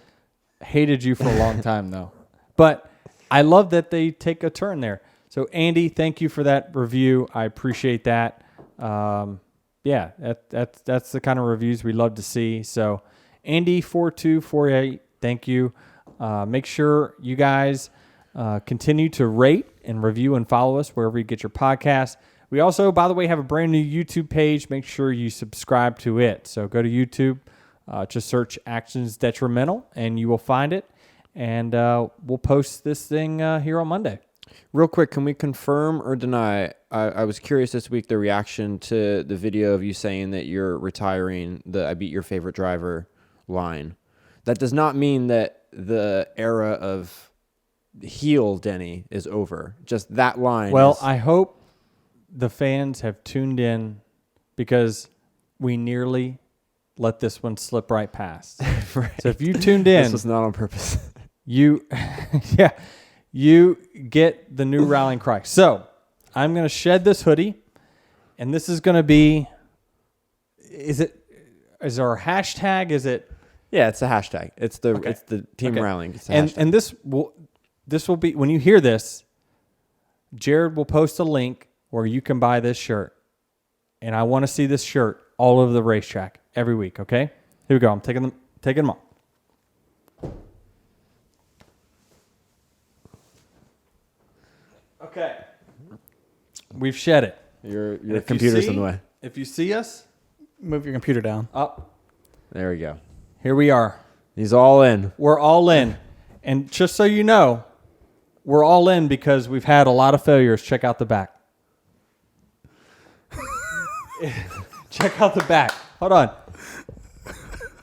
hated you for a long time, though. But I love that they take a turn there. So, Andy, thank you for that review. I appreciate that. Yeah, that's the kind of reviews we love to see. So, Andy4248, thank you. Make sure you guys continue to rate and review and follow us wherever you get your podcast. We also, by the way, have a brand new YouTube page. Make sure you subscribe to it. So, go to YouTube, just search Actions Detrimental, and you will find it. And we'll post this thing here on Monday. Real quick, can we confirm or deny? I was curious this week, the reaction to the video of you saying that you're retiring the I beat your favorite driver line. That does not mean that the era of heel Denny is over. Just that line. Well, I hope the fans have tuned in because we nearly let this one slip right past. Right. So if you tuned in. This was not on purpose. You get the new rallying cry. So I'm going to shed this hoodie, and this is going to be, is there a hashtag? Is it? Yeah, it's a hashtag. It's the team rallying. It's and this will be, when you hear this, Jared will post a link where you can buy this shirt. And I want to see this shirt all over the racetrack every week, okay? Here we go. I'm taking them off. Okay. We've shed it. Your computer's in the way. If you see us, Move your computer down. up. There we go. Here we are. He's all in. We're all in. And just so you know, we're all in because we've had a lot of failures. Check out the back. Check out the back. Hold on.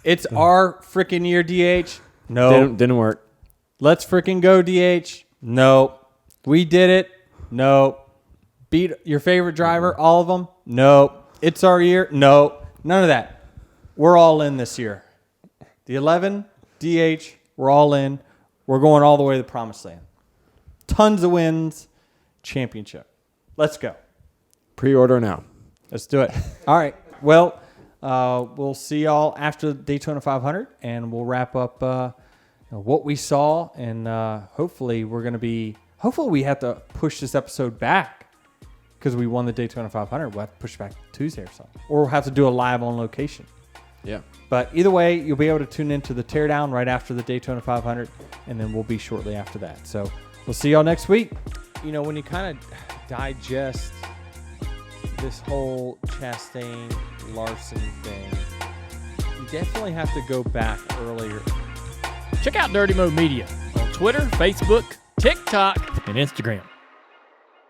It's our freaking year, DH. No. Didn't work. Let's freaking go, DH. No. We did it. No. Beat your favorite driver, all of them. No. It's our year. No. None of that. We're all in this year. The 11, DH, we're all in. We're going all the way to the promised land. Tons of wins. Championship. Let's go. Pre-order now. Let's do it. All right. Well, we'll see y'all after Daytona 500, and we'll wrap up what we saw, and hopefully we have to push this episode back because we won the Daytona 500. We'll have to push back Tuesday or something, or we'll have to do a live on location. Yeah. But either way, you'll be able to tune into the teardown right after the Daytona 500, and then we'll be shortly after that. So we'll see y'all next week. You know, when you kind of digest this whole Chastain Larson thing, you definitely have to go back earlier. Check out Dirty Mo Media on Twitter, Facebook, TikTok, and Instagram.